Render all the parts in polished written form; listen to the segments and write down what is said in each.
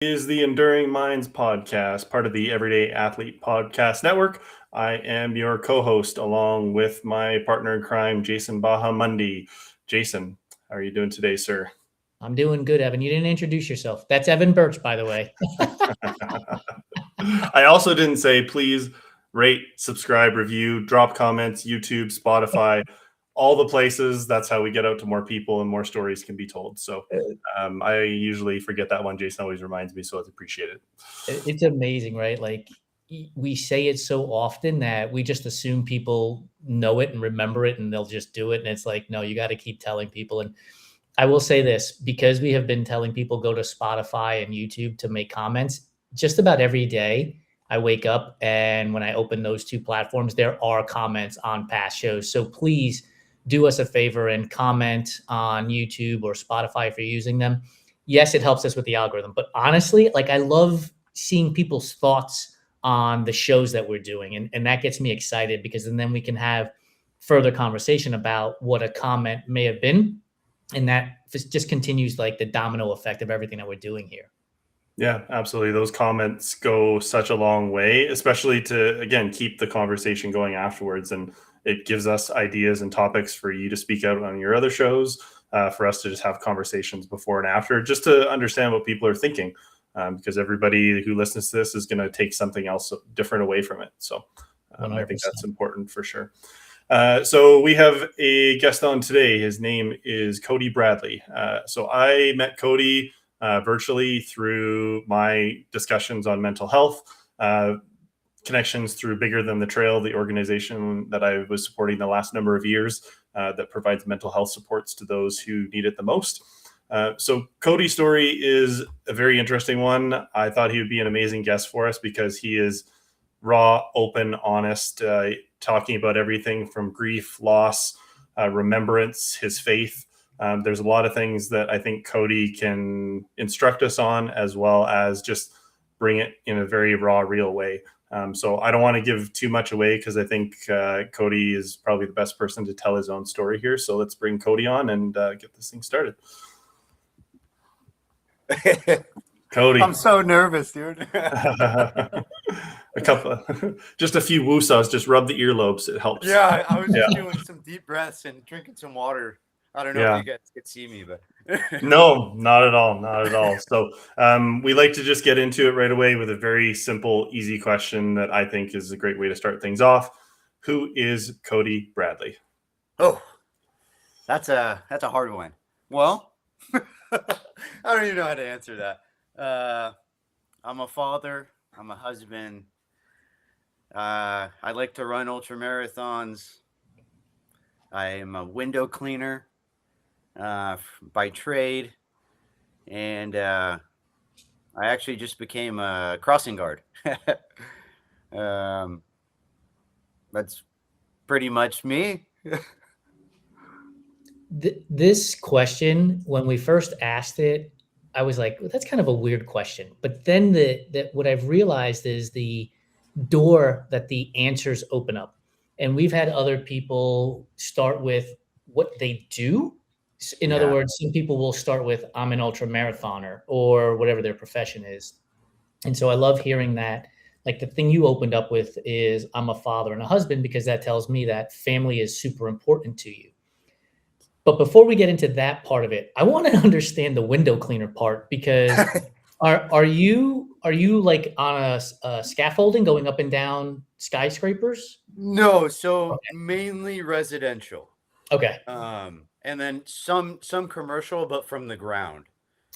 Is the Enduring Minds podcast, part of the Everyday Athlete Podcast Network. I am your co-host along with my partner in crime, Jason Bahamundi. Jason, how are you doing today, sir? I'm doing good, Evan. You didn't introduce yourself. That's Evan Birch, by the way. I also didn't say please rate, subscribe, review, drop comments, YouTube, Spotify, all the places. That's how we get out to more people and more stories can be told. So I usually forget that one. Jason always reminds me, so I appreciate it. It's amazing, right? Like we say it so often that we just assume people know it and remember it and they'll just do it. And it's like, no, you got to keep telling people. And I will say this, because we have been telling people go to Spotify and YouTube to make comments just about every day. I wake up and when I open those two platforms, there are comments on past shows. So please do us a favor and comment on YouTube or Spotify if you're using them. Yes, it helps us with the algorithm, but honestly, like I love seeing people's thoughts on the shows that we're doing. And that gets me excited because then we can have further conversation about what a comment may have been. And that just continues like the domino effect of everything that we're doing here. Yeah, absolutely. Those comments go such a long way, especially to, again, keep the conversation going afterwards. And it gives us ideas and topics for you to speak out on your other shows, for us to just have conversations before and after, just to understand what people are thinking, because everybody who listens to this is going to take something else different away from it. So I think that's important for sure. So we have a guest on today. His name is Cody Bradley. So I met Cody virtually through my discussions on mental health, connections through Bigger Than the Trail, the organization that I was supporting the last number of years that provides mental health supports to those who need it the most. So Cody's story is a very interesting one. I thought he would be an amazing guest for us because he is raw, open, honest, talking about everything from grief, loss, remembrance, his faith. There's a lot of things that I think Cody can instruct us on, as well as just bring it in a very raw, real way. So I don't want to give too much away because I think Cody is probably the best person to tell his own story here. So let's bring Cody on and get this thing started. Cody. I'm so nervous, dude. Just a few woosahs, just rub the earlobes. It helps. Yeah, I was just doing some deep breaths and drinking some water. I don't know if you guys could see me, but no, not at all. Not at all. So we like to just get into it right away with a very simple, easy question that I think is a great way to start things off. Who is Cody Bradley? Oh, that's a hard one. Well, I don't even know how to answer that. I'm a father. I'm a husband. I like to run ultra marathons. I am a window cleaner by trade, and I actually just became a crossing guard. That's pretty much me. This question, when we first asked it, I was like, well, that's kind of a weird question. But then what I've realized is the door that the answers open up. And we've had other people start with what they do. In other words, some people will start with, I'm an ultra marathoner or whatever their profession is. And so I love hearing that. Like the thing you opened up with is I'm a father and a husband, because that tells me that family is super important to you. But before we get into that part of it, I want to understand the window cleaner part, because are you like on a scaffolding going up and down skyscrapers? No, so mainly residential. Okay. And then some commercial, but from the ground.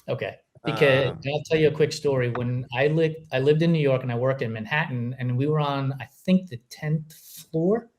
Okay. Because I'll tell you a quick story. When I lived in New York and I worked in Manhattan, and we were on, I think, the 10th floor.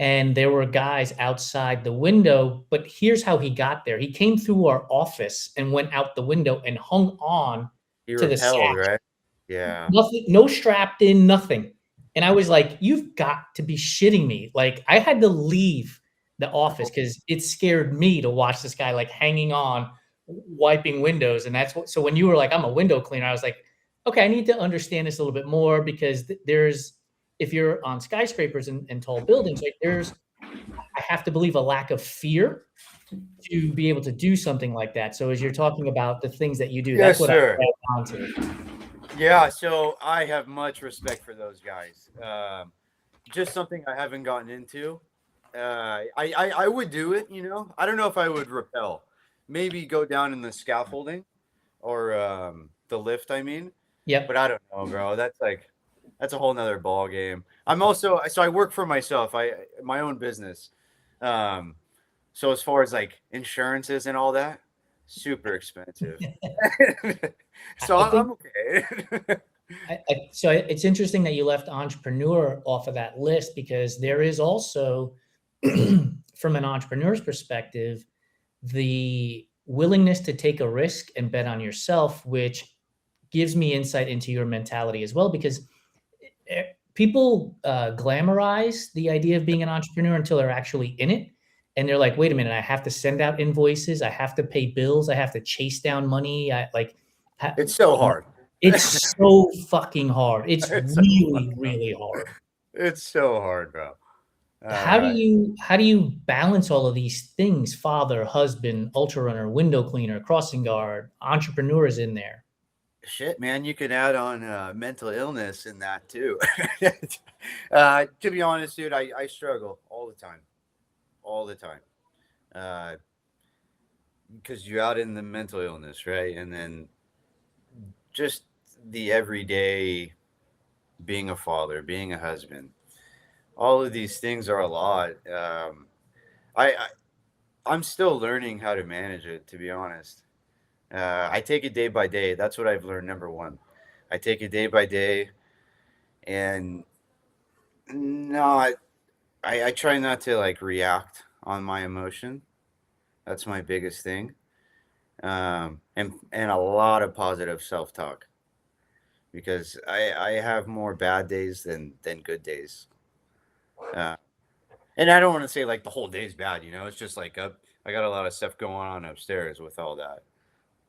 And there were guys outside the window, but here's how he got there. He came through our office and went out the window and hung on to the sash. Right? Yeah. Nothing, no strapped in, nothing. And I was like, you've got to be shitting me. Like I had to leave the office because it scared me to watch this guy like hanging on, wiping windows. And that's what, so when you were like, I'm a window cleaner, I was like, okay, I need to understand this a little bit more, because if you're on skyscrapers and tall buildings, like there's I have to believe a lack of fear to be able to do something like that. So as you're talking about the things that you do, that's Yes, what I sir. grab onto. Yeah, so I have much respect for those guys. Just something I haven't gotten into. I would do it, you know. I don't know if I would rappel. Maybe go down in the scaffolding or the lift. I mean, Yep. but I don't know, bro. That's a whole nother ball game. I'm also so I work for myself. My own business. Um, so as far as like insurances and all that, super expensive. So I I'm think okay. so it's interesting that you left entrepreneur off of that list, because there is also, from an entrepreneur's perspective, the willingness to take a risk and bet on yourself, which gives me insight into your mentality as well, because people glamorize the idea of being an entrepreneur until they're actually in it. And they're like, wait a minute, I have to send out invoices. I have to pay bills. I have to chase down money. It's so hard. It's so fucking hard. It's It's so really, really hard. It's so hard, bro. How do you balance all of these things? Father, husband, ultra runner, window cleaner, crossing guard, entrepreneur is in there. Shit, man, you can add on mental illness in that too. To be honest, dude, I struggle all the time. Because you're out in the mental illness, right? And then just the everyday being a father, being a husband, all of these things are a lot. I I'm still learning how to manage it, to be honest. I take it day by day. That's what I've learned. Number one, I take it day by day, and no, I try not to like react on my emotion. That's my biggest thing. And a lot of positive self talk, because I have more bad days than good days. Uh, and I don't want to say like the whole day's bad, you know. It's just like I got a lot of stuff going on upstairs with all that.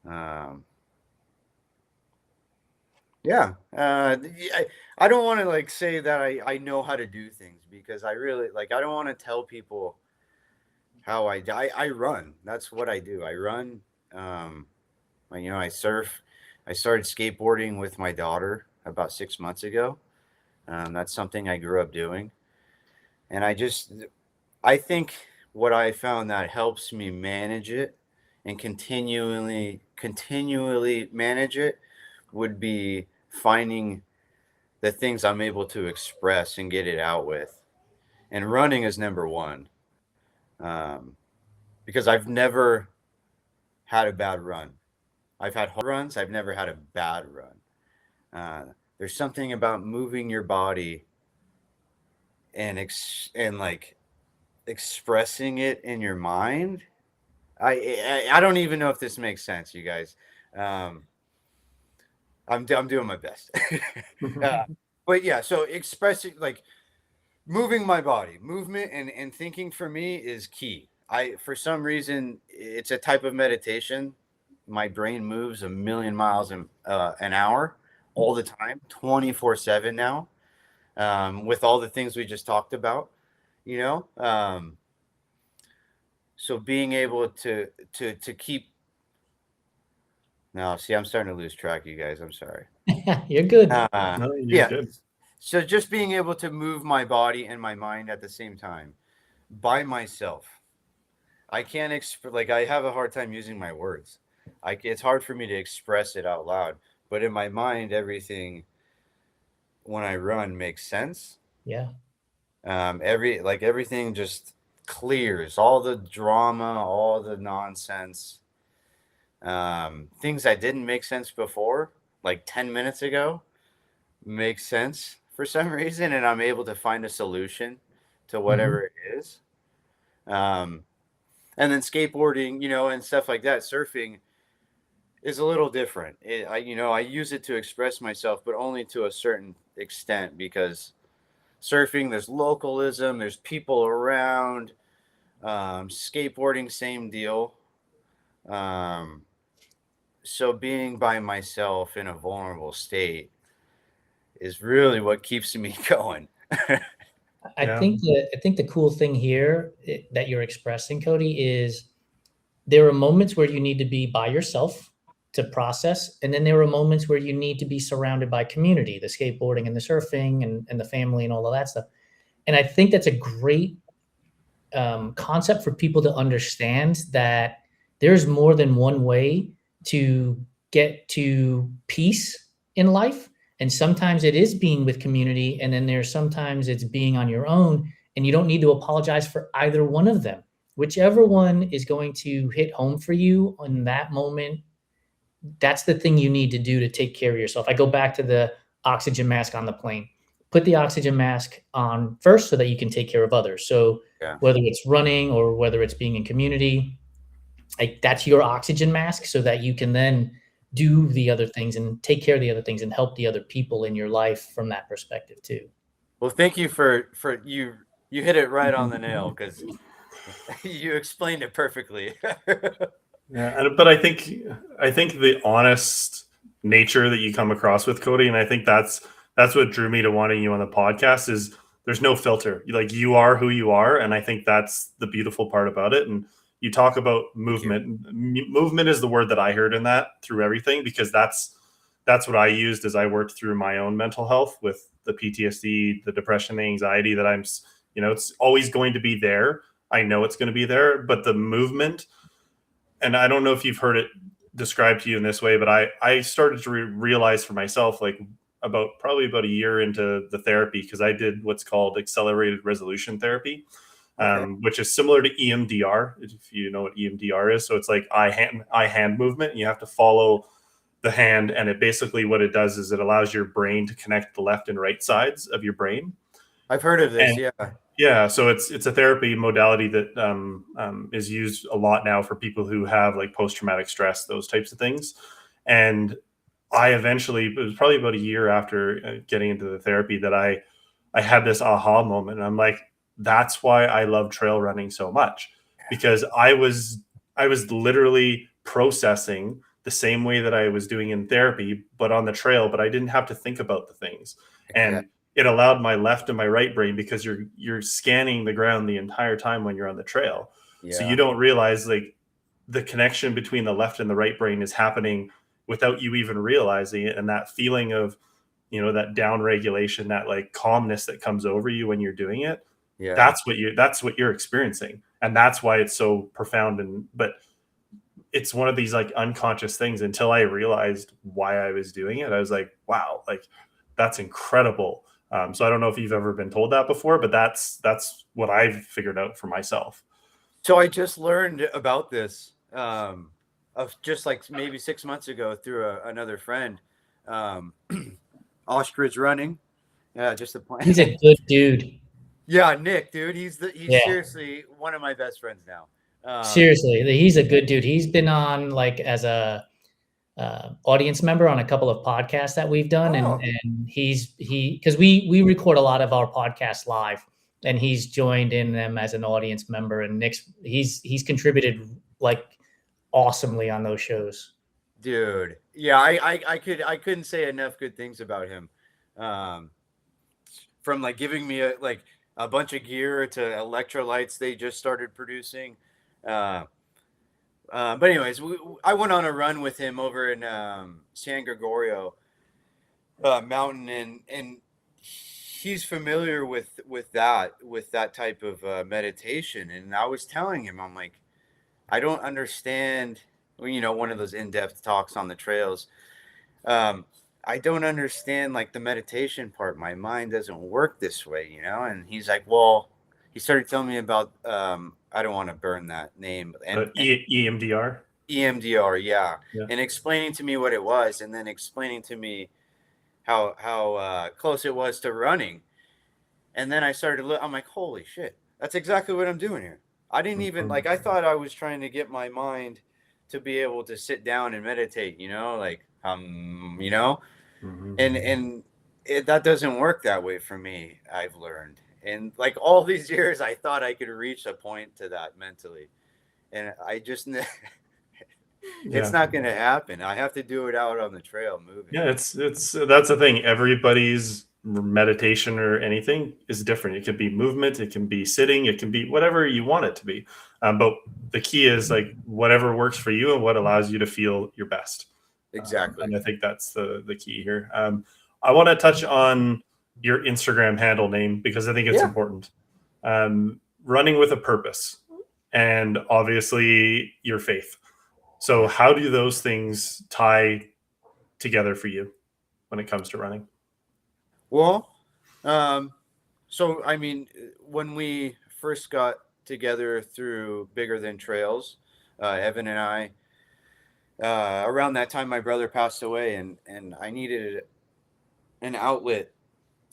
Um, yeah, I don't want to like say that I know how to do things, because I really like I don't want to tell people how I run. That's what I do. I run. Um, I surf. I started skateboarding with my daughter about 6 months ago. That's something I grew up doing, and I think what I found that helps me manage it and continually manage it would be finding the things I'm able to express and get it out with. And running is number one, um, because I've never had a bad run. I've had hard runs. I've never had a bad run. There's something about moving your body and like expressing it in your mind. I don't even know if this makes sense, you guys. Um, I'm doing my best. uh, but yeah, so expressing like moving my body, movement and thinking for me is key. I for some reason it's a type of meditation. My brain moves a million miles an hour all the time, 24/7 now. With all the things we just talked about, you know. So being able to keep now, see, I'm starting to lose track, you guys. I'm sorry. You're good. No, you're Yeah. good. So just being able to move my body and my mind at the same time by myself. I can't like I have a hard time using my words. It's hard for me to express it out loud, but in my mind, everything when I run makes sense. Yeah. Everything just clears, all the drama, all the nonsense, things that didn't make sense before, like 10 minutes ago, make sense for some reason, and I'm able to find a solution to whatever it is. And then skateboarding, and stuff like that, surfing is a little different. I use it to express myself, but only to a certain extent, because surfing, there's localism, there's people around. Skateboarding, same deal. So being by myself in a vulnerable state is really what keeps me going. I think the cool thing here that you're expressing, Cody, is there are moments where you need to be by yourself to process, and then there are moments where you need to be surrounded by community, the skateboarding and the surfing and the family and all of that stuff. And I think that's a great concept for people to understand, that there's more than one way to get to peace in life. And sometimes it is being with community, and then there's sometimes it's being on your own, and you don't need to apologize for either one of them. Whichever one is going to hit home for you in that moment, that's the thing you need to do to take care of yourself. I go back to the oxygen mask on the plane. Put the oxygen mask on first so that you can take care of others. So Yeah. whether it's running or whether it's being in community, like that's your oxygen mask so that you can then do the other things and take care of the other things and help the other people in your life from that perspective too. Well, thank you for you hit it right on the nail, because you explained it perfectly. Yeah, but I think the honest nature that you come across with, Cody, and I think that's what drew me to wanting you on the podcast, is there's no filter. Like, you are who you are, and I think that's the beautiful part about it. And you talk about movement. Movement is the word that I heard in that through everything, because that's what I used as I worked through my own mental health with the PTSD, the depression, the anxiety that I'm, it's always going to be there. I know it's going to be there, but the movement. And I don't know if you've heard it described to you in this way, but I started to realize for myself, like probably about a year into the therapy, because I did what's called accelerated resolution therapy, which is similar to EMDR, if you know what EMDR is. So it's like eye hand movement. And you have to follow the hand, and it basically, what it does is it allows your brain to connect the left and right sides of your brain. I've heard of this. Yeah, so it's a therapy modality that is used a lot now for people who have like post-traumatic stress, those types of things. And I eventually, it was probably about a year after getting into the therapy, that I had this aha moment. And I'm like, that's why I love trail running so much, because I was literally processing the same way that I was doing in therapy, but on the trail, but I didn't have to think about the things. And it allowed my left and my right brain, because you're scanning the ground the entire time when you're on the trail. Yeah. So you don't realize, like, the connection between the left and the right brain is happening without you even realizing it. And that feeling of, that down regulation, that like calmness that comes over you when you're doing it. Yeah. That's what you're experiencing. And that's why it's so profound. But it's one of these like unconscious things. Until I realized why I was doing it, I was like, wow, like that's incredible. So I don't know if you've ever been told that before, but that's what I've figured out for myself. So I just learned about this of just like maybe 6 months ago through another friend. Ostrich running. Yeah, just a plan. He's a good dude. Yeah, Nick, dude. He's seriously one of my best friends now. Seriously, he's a good dude. He's been on like as a audience member on a couple of podcasts that we've done, and because we record a lot of our podcasts live, and he's joined in them as an audience member. And he's contributed like awesomely on those shows. Dude, yeah, I couldn't say enough good things about him. From like giving me a bunch of gear to electrolytes they just started producing. But anyways, I went on a run with him over in San Gregorio mountain, and he's familiar with that type of meditation. And I was telling him, I'm like, I don't understand, one of those in-depth talks on the trails. I don't understand like the meditation part. My mind doesn't work this way, And he's like, well, he started telling me about I don't want to burn that name. And EMDR? EMDR, yeah. And explaining to me what it was, and then explaining to me how close it was to running. And then I started to look, I'm like, holy shit, that's exactly what I'm doing here. I didn't even, I thought I was trying to get my mind to be able to sit down and meditate, and that doesn't work that way for me, I've learned. And like all these years, I thought I could reach a point to that mentally. And I just, it's not going to happen. I have to do it out on the trail moving. Yeah, that's the thing. Everybody's meditation or anything is different. It can be movement, it can be sitting, it can be whatever you want it to be. But the key is like whatever works for you and what allows you to feel your best. Exactly. And I think that's the key here. I want to touch on your Instagram handle name because I think it's important. Running with a purpose and obviously your faith. So how do those things tie together for you when it comes to running? Well, so I mean, when we first got together through Bigger Than Trails, Evan and I, around that time, my brother passed away, and I needed an outlet.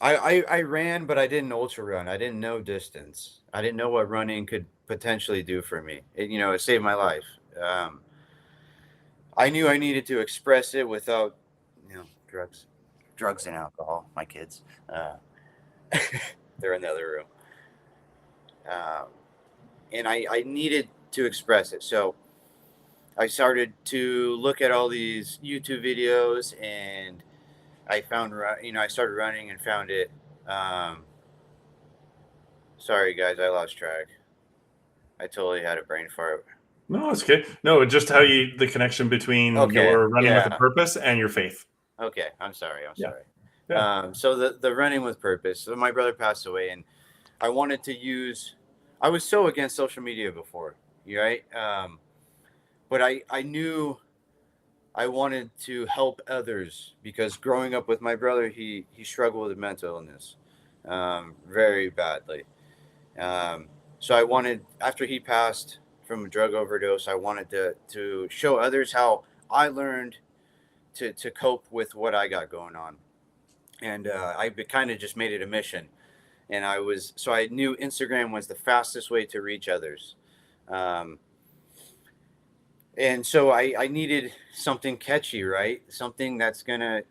I ran, but I didn't ultra run. I didn't know distance. I didn't know what running could potentially do for me. It saved my life. I knew I needed to express it without, drugs and alcohol. My kids, they're in the other room, and I needed to express it. So I started to look at all these YouTube videos, and I found, I started running and found it. Sorry guys, I lost track. I totally had a brain fart. No, it's okay. No, just how the connection between your running with a purpose and your faith. Okay, I'm sorry. Yeah. So the running with purpose. So my brother passed away, and I wanted to I was so against social media before, right? But I knew I wanted to help others because growing up with my brother, he struggled with mental illness, very badly. So I wanted, after he passed from a drug overdose, I wanted to show others how I learned to cope with what I got going on. And I kind of just made it a mission. And so I knew Instagram was the fastest way to reach others. And so I needed something catchy, right? Something that's going to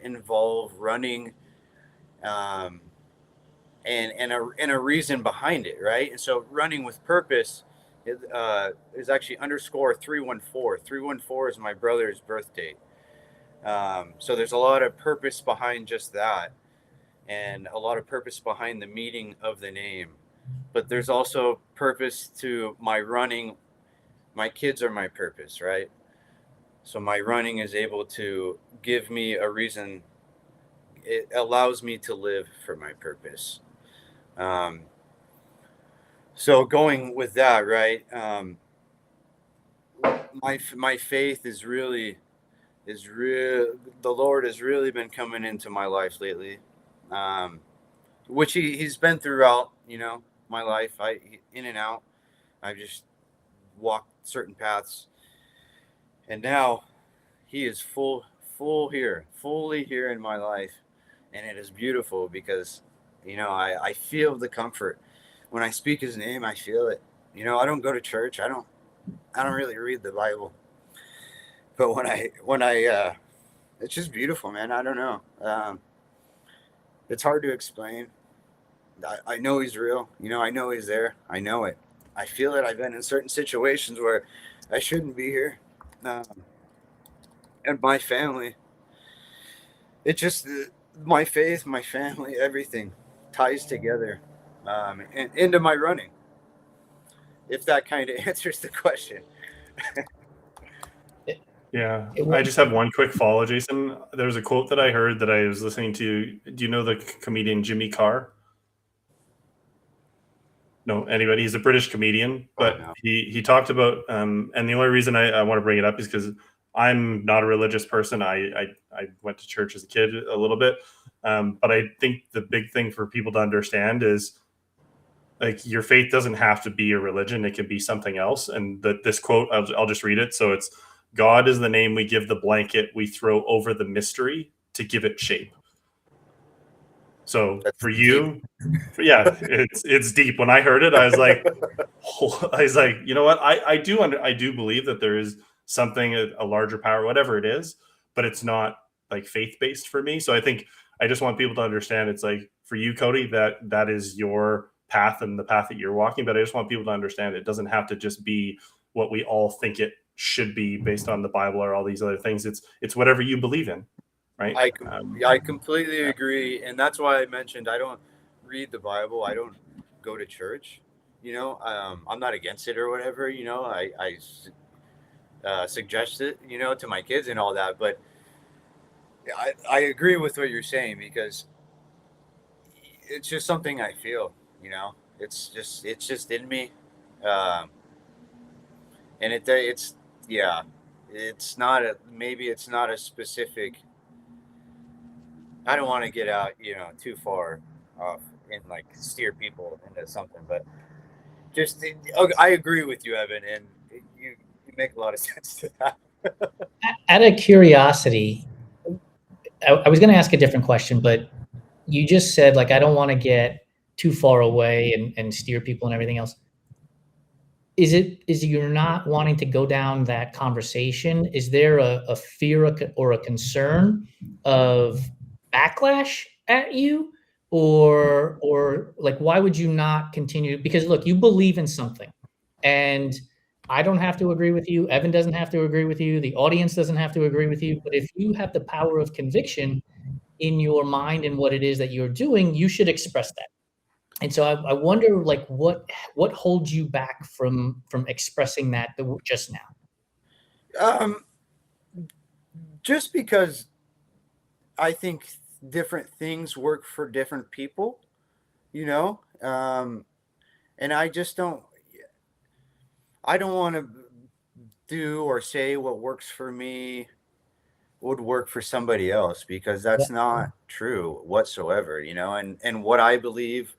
involve running, and a reason behind it, right? And so running with purpose is actually _314. 314 is my brother's birth date. So there's a lot of purpose behind just that, and a lot of purpose behind the meaning of the name. But there's also purpose to my running. My kids are my purpose, right? So my running is able to give me a reason. It allows me to live for my purpose. So going with that, right? My faith is real. The Lord has really been coming into my life lately, which he's been throughout, my life. In and out. I've just walked certain paths, and now he is fully here in my life, and it is beautiful because, I feel the comfort when I speak his name. I feel it. I don't go to church. I don't really read the Bible, but when I it's just beautiful, man. I don't know. It's hard to explain. I know he's real. I know he's there. I know it. I feel it. I've been in certain situations where I shouldn't be here. And my family, it just, my faith, my family, everything ties together, and into my running. If that kind of answers the question. Yeah. I just have one quick follow, Jason. There's a quote that I heard that I was listening to. Do you know the comedian Jimmy Carr? No, anybody. He's a British comedian, but no. he talked about, and the only reason I want to bring it up is because I'm not a religious person. I went to church as a kid a little bit, but I think the big thing for people to understand is, like, your faith doesn't have to be a religion. It can be something else. And this quote, I'll just read it. So it's, God is the name we give the blanket we throw over the mystery to give it shape. So That's for you, it's deep. When I heard it, I was like, you know what? I do believe that there is something, a larger power, whatever it is, but it's not like faith-based for me. So I think I just want people to understand, it's like, for you, Cody, that is your path and the path that you're walking. But I just want people to understand it doesn't have to just be what we all think it should be based on the Bible or all these other things. It's whatever you believe in. right? I completely agree, and that's why I mentioned I don't read the Bible. I don't go to church. I'm not against it or whatever. I suggest it, to my kids and all that. But I agree with what you're saying because it's just something I feel. It's just in me, um, and it's yeah, it's not a maybe it's not a specific. I don't want to get out, too far off and like steer people into something, but just I agree with you, Evan, and you make a lot of sense to that. Out of curiosity, I was going to ask a different question, but you just said like I don't want to get too far away and steer people and everything else. Is it you're not wanting to go down that conversation? Is there a fear or a concern of backlash at you, or like why would you not continue? Because look, you believe in something, and I don't have to agree with you. Evan doesn't have to agree with you. The audience doesn't have to agree with you. But if you have the power of conviction in your mind and what it is that you're doing, you should express that. And so I wonder, like, what holds you back from expressing that just now? Um, just because I think different things work for different people, and I just don't. I don't want to do or say what works for me would work for somebody else because Yeah, that's not true whatsoever, and what I believe,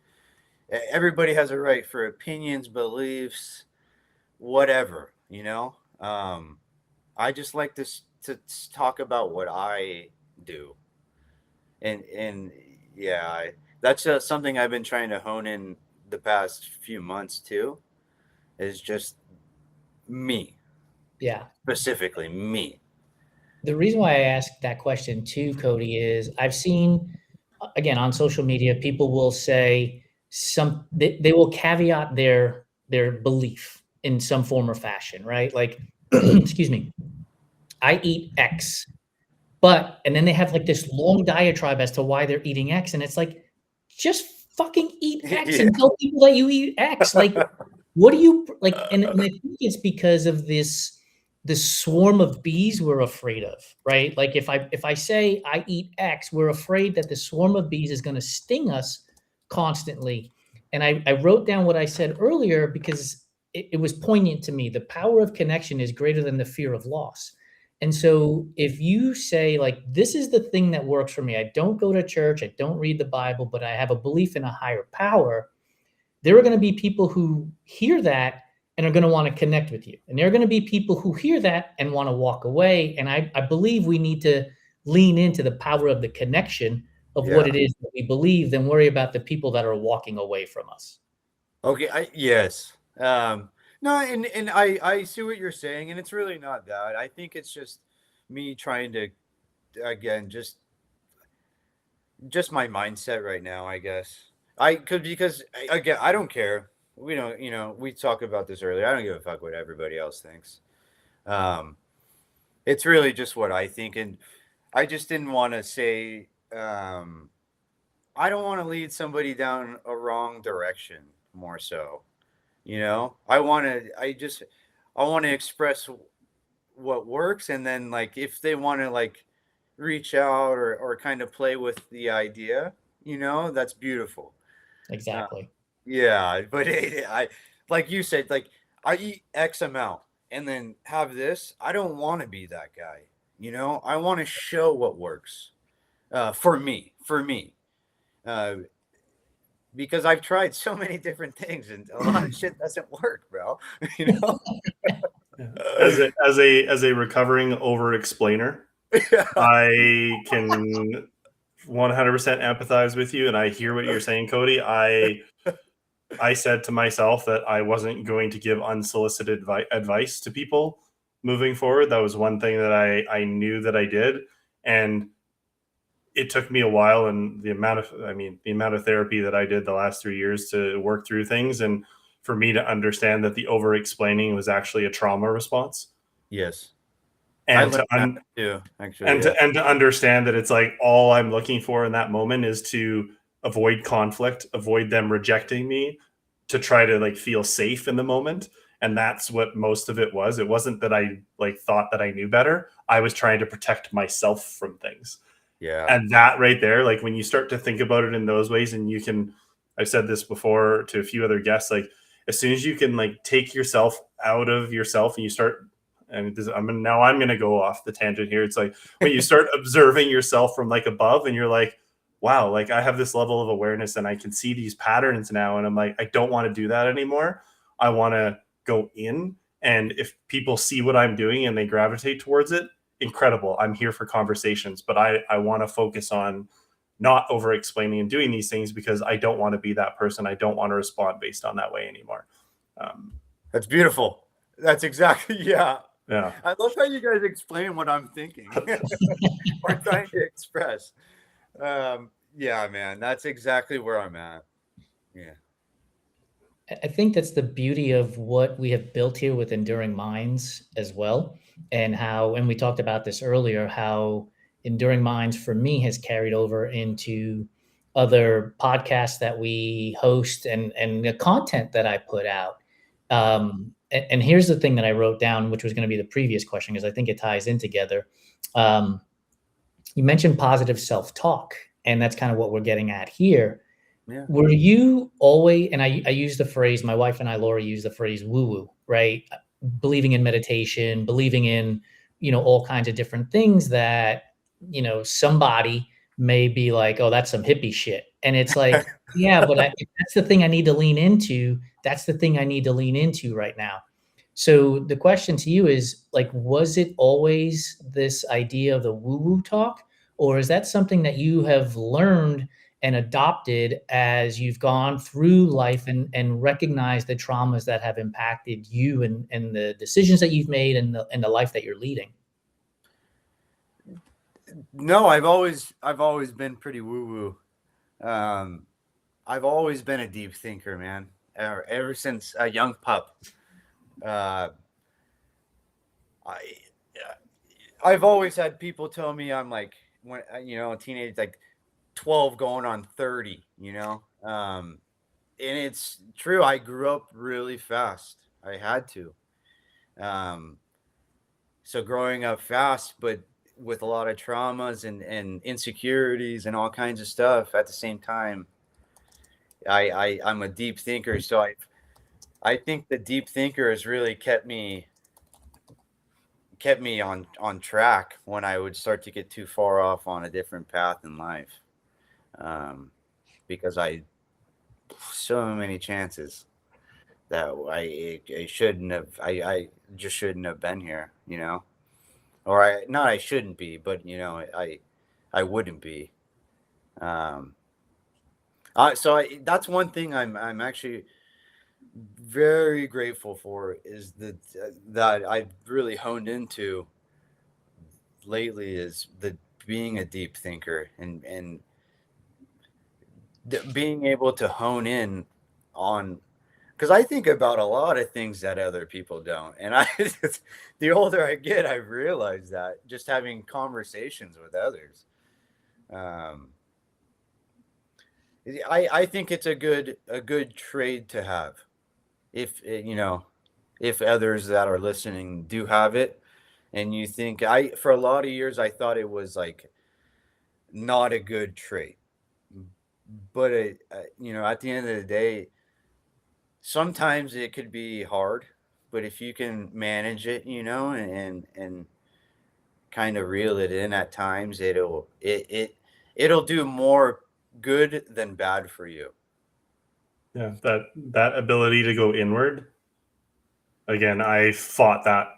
everybody has a right for opinions, beliefs, whatever, I just like to talk about what I do, and yeah, that's something I've been trying to hone in the past few months too, is just me, yeah. specifically me. The reason why I asked that question too, Cody, is I've seen again on social media, people will say they will caveat their belief in some form or fashion, right? Like, excuse me, I eat X, but and then they have like this long diatribe as to why they're eating X, and it's like, just fucking eat X Yeah. and tell people that you eat X. Like, what do you like? And I think it's because of this swarm of bees we're afraid of, right? Like if I say I eat X, we're afraid that the swarm of bees is going to sting us constantly. And I wrote down what I said earlier because it was poignant to me. The power of connection is greater than the fear of loss. And so if you say like, this is the thing that works for me, I don't go to church, I don't read the Bible, but I have a belief in a higher power, there are going to be people who hear that and are going to want to connect with you. And there are going to be people who hear that and want to walk away. And I believe we need to lean into the power of the connection of Yeah. what it is that we believe than worry about the people that are walking away from us. Okay. Yes. No, and I see what you're saying, and it's really not that. I think it's just me trying to, again, just my mindset right now, I guess. I could because again, I don't care. We don't, we talked about this earlier. I don't give a fuck what everybody else thinks. Um, it's really just what I think, and I just didn't want to say. I don't want to lead somebody down a wrong direction. More so, I want to. I want to express what works, and then like if they want to like reach out or kind of play with the idea, that's beautiful. Uh, Exactly. yeah, but I like you said, like I eat X amount and then have this. I don't want to be that guy. I want to show what works for me, uh, because I've tried so many different things and a lot of shit doesn't work, bro. you know. As a recovering over explainer, Yeah. I can 100% empathize with you, and I hear what you're saying, Cody. I said to myself that I wasn't going to give unsolicited advice to people moving forward. That was one thing that I knew that I did, and it took me a while. And the amount of therapy that I did the last 3 years to work through things, and for me to understand that the over explaining was actually a trauma response. Yes. I and learned to that too, actually. Yeah. and to understand that it's like all I'm looking for in that moment is to avoid conflict, avoid them rejecting me, to try to like feel safe in the moment. And that's what most of it was. It wasn't that I like thought that I knew better. I was trying to protect myself from things. Yeah. And that right there, like when you start to think about it in those ways, and you can, I've said this before to a few other guests, like as soon as you can like take yourself out of yourself and you start, and this, I'm going to go off the tangent here. It's like when you start observing yourself from like above and you're like, wow, like I have this level of awareness and I can see these patterns now. And I'm like, I don't want to do that anymore. I want to go in. And if people see what I'm doing and they gravitate towards it, incredible. I'm here for conversations, but I want to focus on not over explaining and doing these things because I don't want to be that person. I don't want to respond based on that way anymore. That's beautiful. That's exactly, yeah. Yeah. I love how you guys explain what I'm thinking or trying to express. Yeah, man, that's exactly where I'm at. Yeah. I think that's the beauty of what we have built here with Enduring Minds as well. And how, and we talked about this earlier, how Enduring Minds for me has carried over into other podcasts that we host and the content that I put out. And here's the thing that I wrote down, which was going to be the previous question, because I think it ties in together. You mentioned positive self-talk, and that's kind of what we're getting at here. Yeah. Were you always, and I use the phrase, my wife and I, Laura, use the phrase woo-woo, right? Believing in meditation, believing in, all kinds of different things that, somebody may be like, oh, that's some hippie shit. And it's like, yeah, but that's the thing I need to lean into. That's the thing I need to lean into right now. So the question to you is like, was it always this idea of the woo-woo talk, or is that something that you have learned and adopted as you've gone through life and recognized the traumas that have impacted you and the decisions that you've made and the life that you're leading? No, I've always been pretty woo-woo. I've always been a deep thinker, man. Ever since a young pup. I've always had people tell me I'm like, when a teenage, like 12 going on 30, and it's true. I grew up really fast. I had to. So growing up fast, but with a lot of traumas and insecurities and all kinds of stuff at the same time, I'm a deep thinker. So I think the deep thinker has really kept me on track when I would start to get too far off on a different path in life. Because so many chances that I shouldn't have, I just shouldn't have been here, or I shouldn't be, but I wouldn't be. So that's one thing I'm actually very grateful for, is that I've really honed into lately, is the being a deep thinker and being able to hone in on, because I think about a lot of things that other people don't, and the older I get, I realize that just having conversations with others. I think it's a good trade to have, if others that are listening do have it, and you think, for a lot of years I thought it was like not a good trait, but at the end of the day, sometimes it could be hard, but if you can manage it, and kind of reel it in at times, it'll do more good than bad for you. Yeah. That ability to go inward. Again, I fought that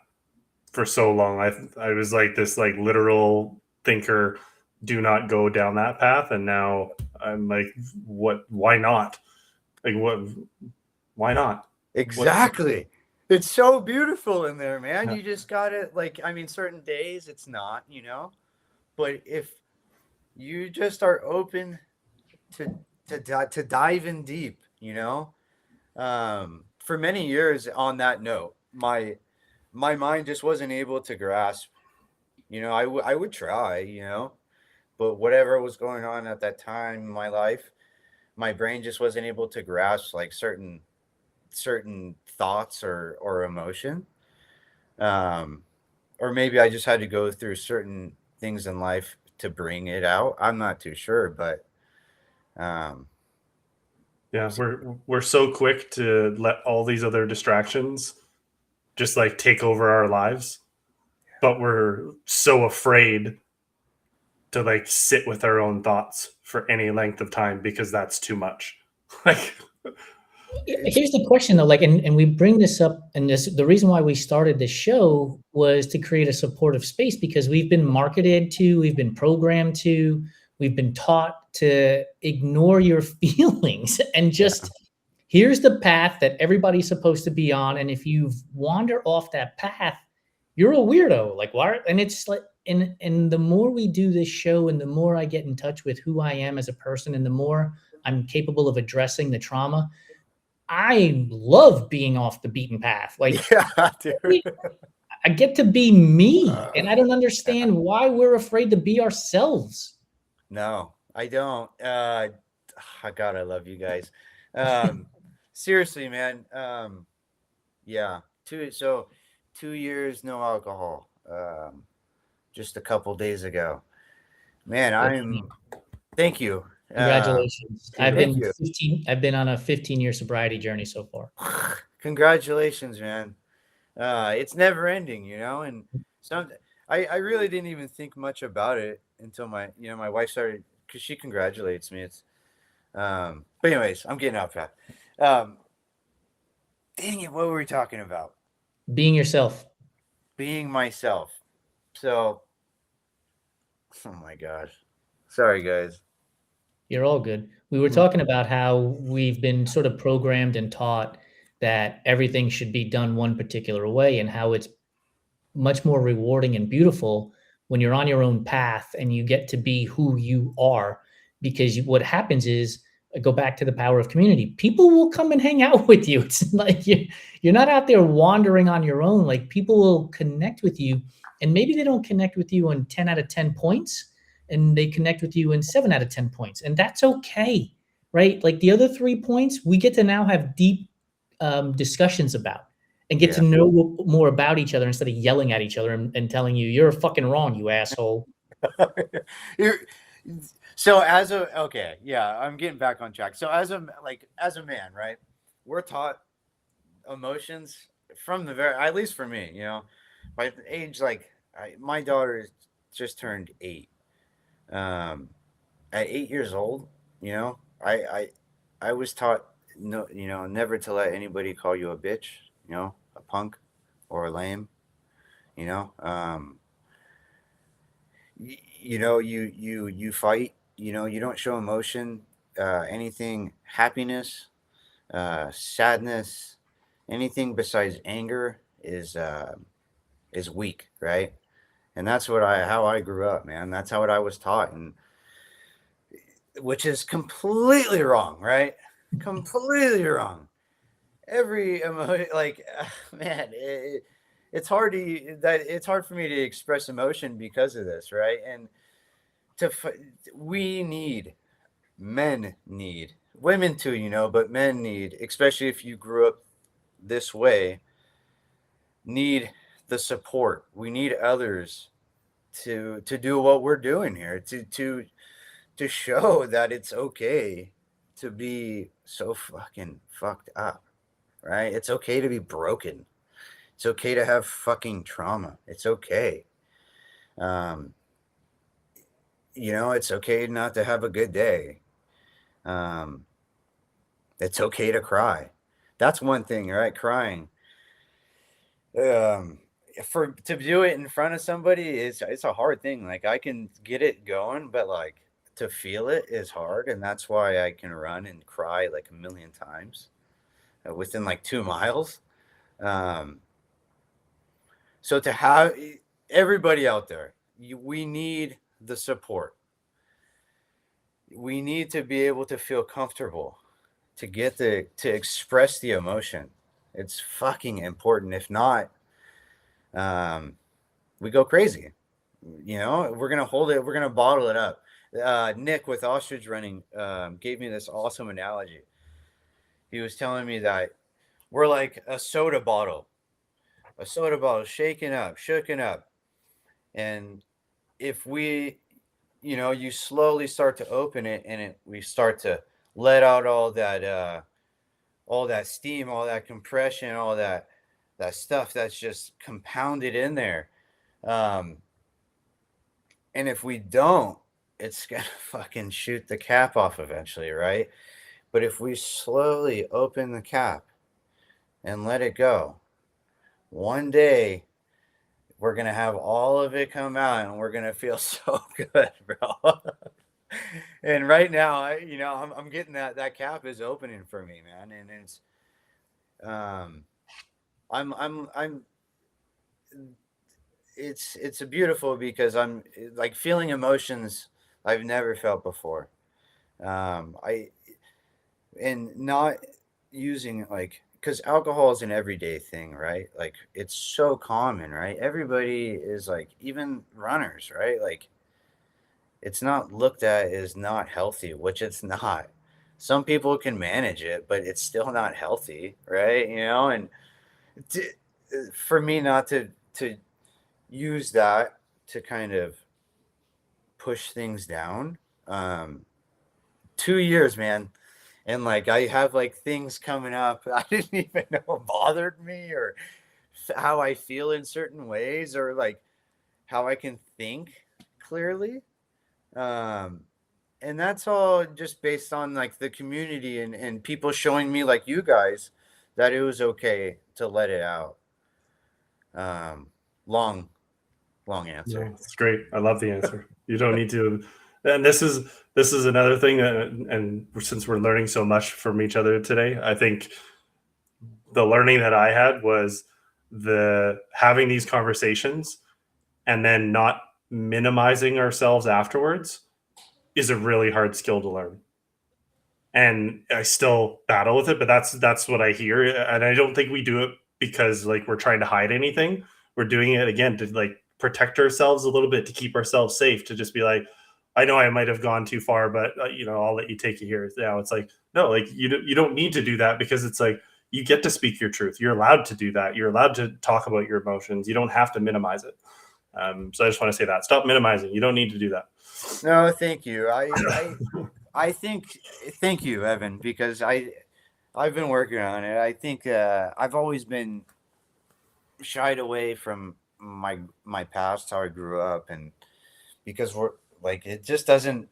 for so long. I was like this like literal thinker, do not go down that path. And now I'm like, why not? Like why not? Exactly. It's so beautiful in there, man. Yeah. You just got it. Like, certain days it's not, but if you just are open to dive in deep, for many years on that note, my mind just wasn't able to grasp I would try, but whatever was going on at that time in my life, my brain just wasn't able to grasp like certain thoughts or emotion. Um, or maybe I just had to go through certain things in life to bring it out. I'm not too sure, but um, Yeah, we're so quick to let all these other distractions just like take over our lives, but we're so afraid to like sit with our own thoughts for any length of time because that's too much. Like, Here's the question though, like, and we bring this up, and the reason why we started this show was to create a supportive space, because we've been marketed to, we've been programmed to, we've been taught to ignore your feelings and just here's the path that everybody's supposed to be on. And if you wander off that path, you're a weirdo. Like, why? And it's like, and the more we do this show and the more I get in touch with who I am as a person and the more I'm capable of addressing the trauma, I love being off the beaten path. Like, yeah, dude. I get to be me, and I don't understand why we're afraid to be ourselves. No, I don't. God, I love you guys. Seriously, man. Yeah, 2 years no alcohol. Just a couple days ago. Man, thank you. Congratulations. Thank you. I've been on a 15-year sobriety journey so far. Congratulations, man. It's never ending, and I really didn't even think much about it until my wife started, because she congratulates me. But anyways, I'm getting off track. Dang it, what were we talking about? Being yourself. Being myself. So, oh my gosh. Sorry, guys. You're all good. We were talking about how we've been sort of programmed and taught that everything should be done one particular way, and how it's much more rewarding and beautiful when you're on your own path and you get to be who you are. Because what happens is, go back to the power of community. People will come and hang out with you. It's like you're not out there wandering on your own. Like, people will connect with you, and maybe they don't connect with you on 10 out of 10 points, and they connect with you in 7 out of 10 points. And that's okay, right? Like, the other 3 points, we get to now have deep discussions about and get to know more about each other instead of yelling at each other and telling you you're fucking wrong, you asshole. So I'm getting back on track. So as a man, right? We're taught emotions from at least for me, by the age, like my daughter just turned 8. At 8 years old, I was taught never to let anybody call you a bitch, a punk or a lame, you fight, you don't show emotion, anything, happiness, sadness, anything besides anger is weak, right? And that's how I grew up, man. That's how I was taught, and which is completely wrong, right? Completely wrong. Every emotion, like, man, it's hard for me to express emotion because of this, right? And men need, women too, but men need, especially if you grew up this way, need the support. We need others to do what we're doing here, to show that it's okay to be so fucking fucked up, right? It's okay to be broken. It's okay to have fucking trauma. It's okay. It's okay not to have a good day. It's okay to cry. That's one thing, right? Crying. To do it in front of somebody it's a hard thing. Like, I can get it going, but like to feel it is hard, and that's why I can run and cry like a million times within like 2 miles. So to have everybody out there, we need the support. We need to be able to feel comfortable to express the emotion. It's fucking important. If not, we go crazy. you know, we're gonna hold it, we're gonna bottle it up. Nick with ostrich running gave me this awesome analogy. He was telling me that we're like a soda bottle shaken up, shooken up. And if we, you know, you slowly start to open it, and we start to let out all that steam, all that compression, all that stuff that's just compounded in there. And if we don't, it's gonna fucking shoot the cap off eventually, right? But if we slowly open the cap and let it go, one day we're gonna have all of it come out, and we're gonna feel so good, bro. And right now, you know, I'm getting that cap is opening for me, man, and it's um, I'm it's a beautiful, because I'm like feeling emotions I've never felt before. I and not using, like, because alcohol is an everyday thing, right? Like, it's so common, right? Everybody is like, even runners, right? Like, it's not looked at as not healthy, which it's not. Some people can manage it, but it's still not healthy, right? You know, and to, for me not to use that to kind of push things down. 2 years, man. And like, I have like things coming up I didn't even know bothered me, or how I feel in certain ways, or like how I can think clearly. Um, and that's all just based on like the community, and people showing me, like you guys, that it was okay to let it out. Um, long, long answer. No, it's great. I love the answer. You don't need to. And this is another thing that, and since we're learning so much from each other today, I think the learning that I had was the having these conversations and then not minimizing ourselves afterwards is a really hard skill to learn. And I still battle with it, but that's what I hear. And I don't think we do it because like we're trying to hide anything. We're doing it again to like protect ourselves a little bit, to keep ourselves safe, to just be like, I know I might have gone too far, but you know, I'll let you take it here. Now it's like, no, like you don't need to do that, because it's like you get to speak your truth. You're allowed to do that. You're allowed to talk about your emotions. You don't have to minimize it. So I just want to say that, stop minimizing. You don't need to do that. No, thank you. I think, thank you, Evan, because I've been working on it. I think I've always been shied away from my past, how I grew up, and because we're like, it just doesn't.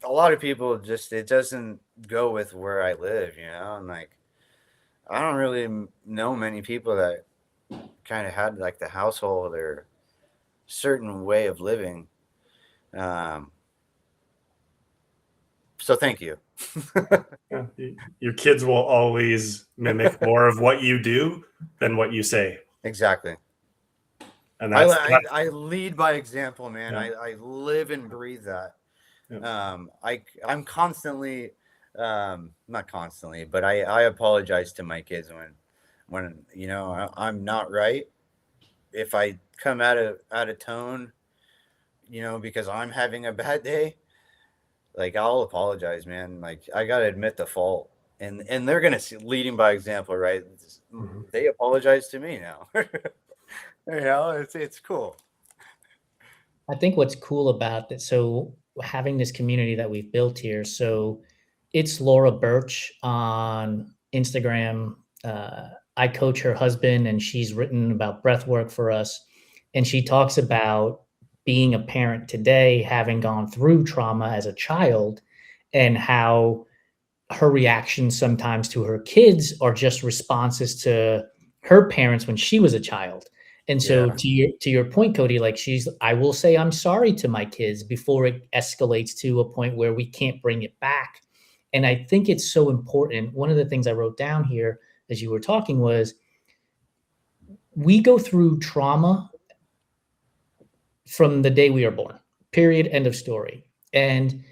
A lot of people just, it doesn't go with where I live, you know, and like I don't really know many people that kind of had like the household or certain way of living. Um, so thank you. Yeah, your kids will always mimic more of what you do than what you say, Exactly. and I lead by example, man. Yeah. I live and breathe that. Yeah. I'm constantly, not constantly, but I apologize to my kids when you know I'm not right. If I come out of tone, you know, because I'm having a bad day, like I'll apologize, man. Like I gotta admit the fault, and they're gonna see, leading by example, right? Mhm. They apologize to me now. You know, it's cool. I think what's cool about that, so having this community that we've built here, so it's Laura Birch on Instagram. I coach her husband, and she's written about breath work for us. And she talks about being a parent today, having gone through trauma as a child, and how her reactions sometimes to her kids are just responses to her parents when she was a child. And so Yeah. to your point, Cody, like I will say I'm sorry to my kids before it escalates to a point where we can't bring it back. And I think it's so important. One of the things I wrote down here as you were talking was we go through trauma from the day we are born. Period. End of story. And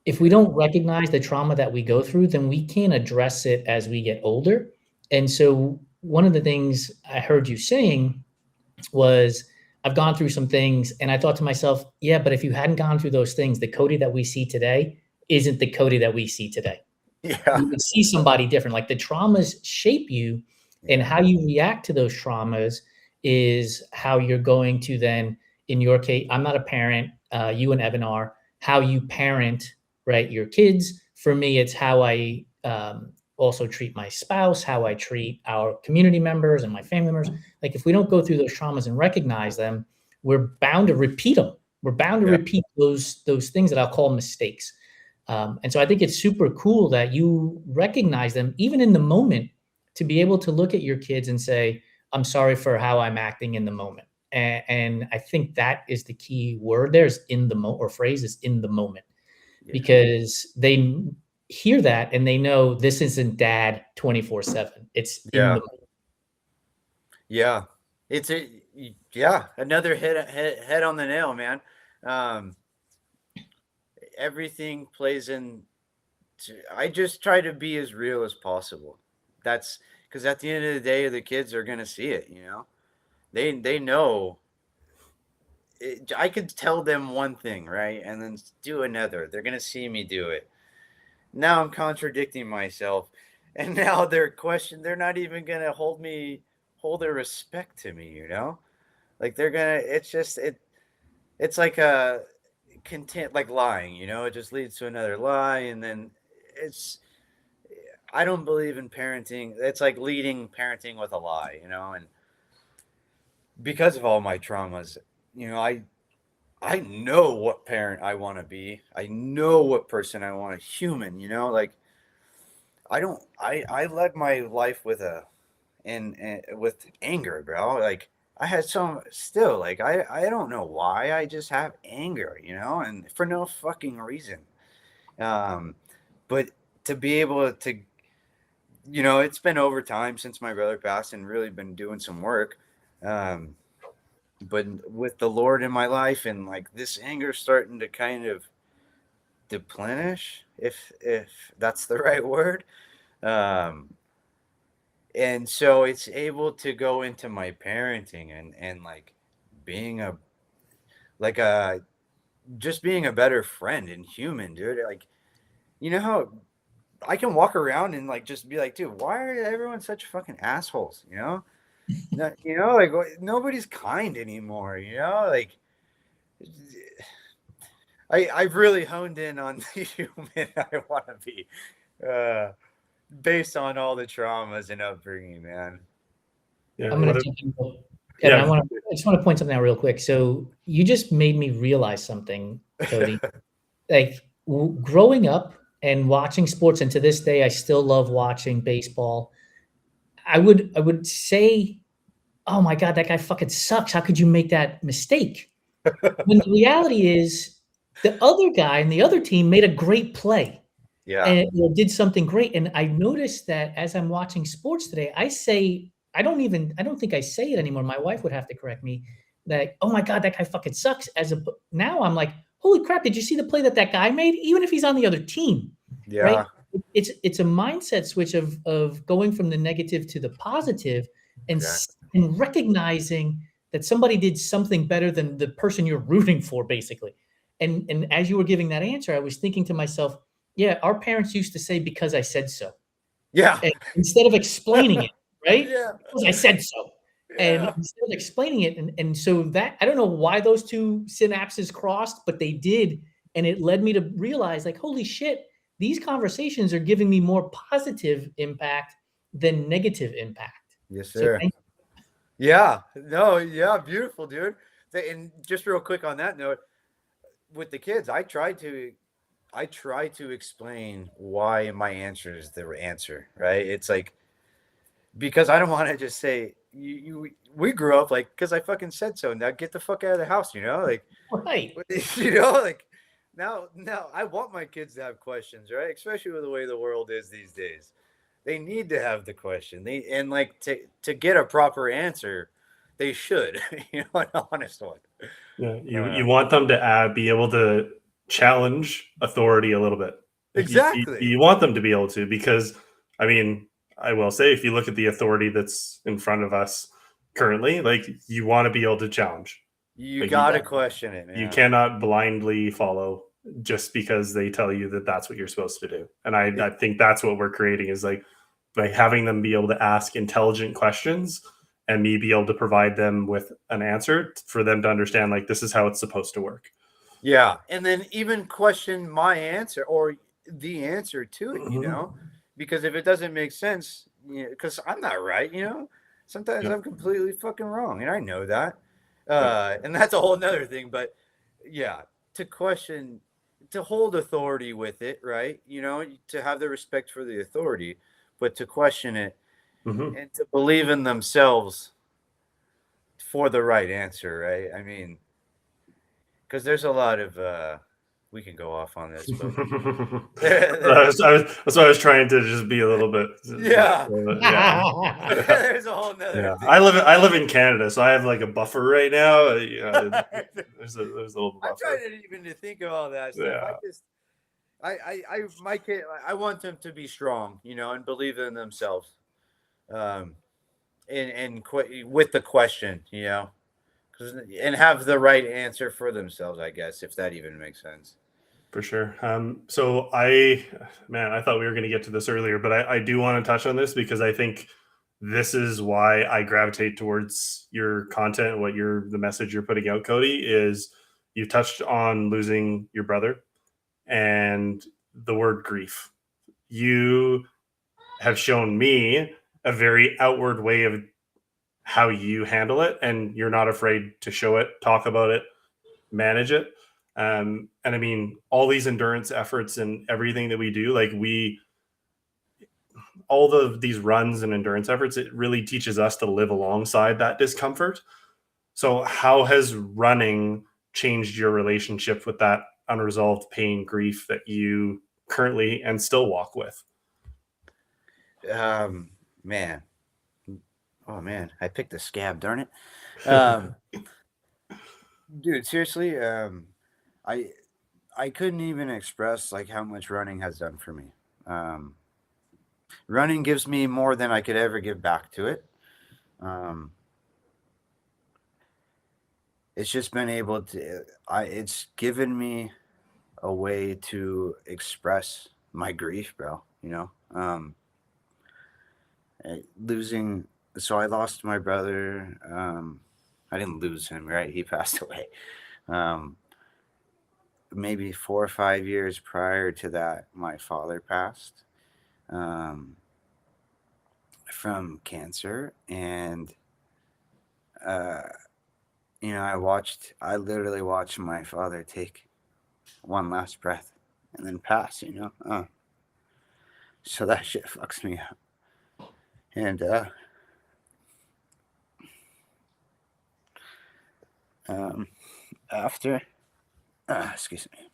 if we don't recognize the trauma that we go through, then we can't address it as we get older. And so one of the things I heard you saying was I've gone through some things, and I thought to myself, yeah, but if you hadn't gone through those things, the Cody that we see today isn't the Cody that we see today. Yeah. You would see somebody different. Like the traumas shape you, and how you react to those traumas is how you're going to then, in your case, I'm not a parent, you and Evan are, how you parent, right, your kids. For me, it's how I also treat my spouse, how I treat our community members and my family members. Like if we don't go through those traumas and recognize them, we're bound to repeat them. We're bound to repeat those things that I'll call mistakes. And so I think it's super cool that you recognize them, even in the moment, to be able to look at your kids and say, I'm sorry for how I'm acting in the moment. And I think that is the key word there is in the moment, or phrase is in the moment, because they hear that and they know this isn't dad 24/7. It's in the moment. Yeah. It's another head on the nail, man. Everything plays in. I just try to be as real as possible. That's because at the end of the day, the kids are gonna see it. They know. I could tell them one thing, right, and then do another. They're gonna see me do it. Now I'm contradicting myself, and now they're not even gonna hold their respect to me. Like they're gonna. It's just it. It's like a content, like lying. It just leads to another lie, and then it's. I don't believe in parenting. It's like leading parenting with a lie, and because of all my traumas, I know what parent I want to be. I know what person I want, a human, like I led my life with with anger, bro. Like I had some still, like I don't know why. I just have anger, and for no fucking reason. But to be able to, it's been over time since my brother passed and really been doing some work. But with the Lord in my life and like this anger starting to kind of deplenish, if that's the right word. And so it's able to go into my parenting and like being just being a better friend and human, dude. Like, how I can walk around and like just be like, dude, why are everyone such fucking assholes? Like nobody's kind anymore. Like I've really honed in on the human I want to be, based on all the traumas and upbringing, man. Yeah, I'm going to Kevin, I just want to point something out real quick. So you just made me realize something, Cody. Like growing up and watching sports, and to this day, I still love watching baseball. I would say, oh my God, that guy fucking sucks. How could you make that mistake? When the reality is the other guy and the other team made a great play. Yeah. And did something great. And I noticed that as I'm watching sports today, I don't think I say it anymore. My wife would have to correct me that, oh my God, that guy fucking sucks. Now I'm like, holy crap, did you see the play that guy made? Even if he's on the other team, Yeah. right? It's a mindset switch of going from the negative to the positive and recognizing that somebody did something better than the person you're rooting for, basically. And as you were giving that answer, I was thinking to myself, yeah, our parents used to say, because I said so. Yeah. And instead of explaining it, right? Yeah. Because I said so. Yeah. And instead of explaining it, and so that, I don't know why those two synapses crossed, but they did. And it led me to realize, like, holy shit, these conversations are giving me more positive impact than negative impact. Yes, sir. So yeah. No, yeah, beautiful, dude. And just real quick on that note, with the kids, I try to explain why my answer is the answer, right? It's like, because I don't want to just say we grew up like, because I fucking said so. Now get the fuck out of the house, like, right. Like now I want my kids to have questions, right? Especially with the way the world is these days. They need to have the question. And like to get a proper answer, they should, an honest one. Yeah, you want them to be able to challenge authority a little bit. Exactly. You want them to be able to, because, I mean, I will say, if you look at the authority that's in front of us currently, like, you want to be able to challenge. You Like, gotta question it, man. You cannot blindly follow just because they tell you that that's what you're supposed to do. And I think that's what we're creating, is like by having them be able to ask intelligent questions and me be able to provide them with an answer for them to understand, like, this is how it's supposed to work. Yeah. And then even question my answer or the answer to it, you Mhm. know, because if it doesn't make sense, because I'm not right, sometimes Yeah. I'm completely fucking wrong. And I know that. Yeah. And that's a whole nother thing. But yeah, to question, to hold authority with it, right? To have the respect for the authority, but to question it Mhm. and to believe in themselves for the right answer, right? I mean, because there's a lot of we can go off on this, but That's why I was trying to just be a little bit. yeah. Yeah. There's a whole nother Yeah, thing. I live in Canada, so I have like a buffer right now. There's a little I'm buffer. trying to even to think of all that stuff. Yeah, My kid, I want them to be strong, and believe in themselves, um, with the question, and have the right answer for themselves, I guess, if that even makes sense. for sure. So man, I thought we were going to get to this earlier, but I do want to touch on this because I think this is why I gravitate towards your content. The message you're putting out, Cody, is you touched on losing your brother and the word grief. You have shown me a very outward way of how you handle it, and you're not afraid to show it, talk about it, manage it. And I mean, all these endurance efforts and everything that we do, like these runs and endurance efforts, it really teaches us to live alongside that discomfort. So how has running changed your relationship with that unresolved pain, grief that you currently and still walk with? Man, oh man, I picked a scab, darn it. Um, Dude, seriously, I I couldn't even express like how much running has done for me. Um, Running gives me more than I could ever give back to it. Um, it's just been able to. It's given me a way to express my grief, bro. Losing. So I lost my brother. I didn't lose him, right? He passed away. Um, Maybe 4 or 5 years prior to that, my father passed um, from cancer, and uh, I literally watched my father take one last breath and then pass. So that shit fucks me up. And after, excuse me.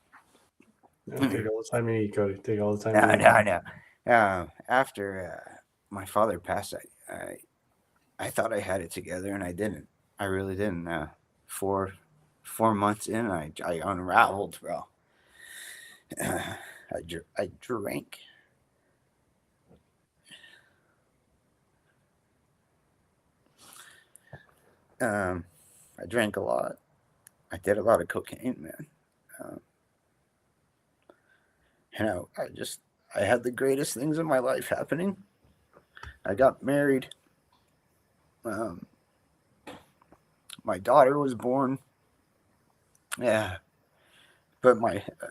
Yeah, take all the time you need, Cody. Take all the time No, you need. no, no. After my father passed, I thought I had it together, and I didn't. I really didn't. 4 months in, I unraveled, bro. I drank. I drank a lot. I did a lot of cocaine, man. Um, and I had the greatest things in my life happening. I got married. Um, my daughter was born. Yeah, but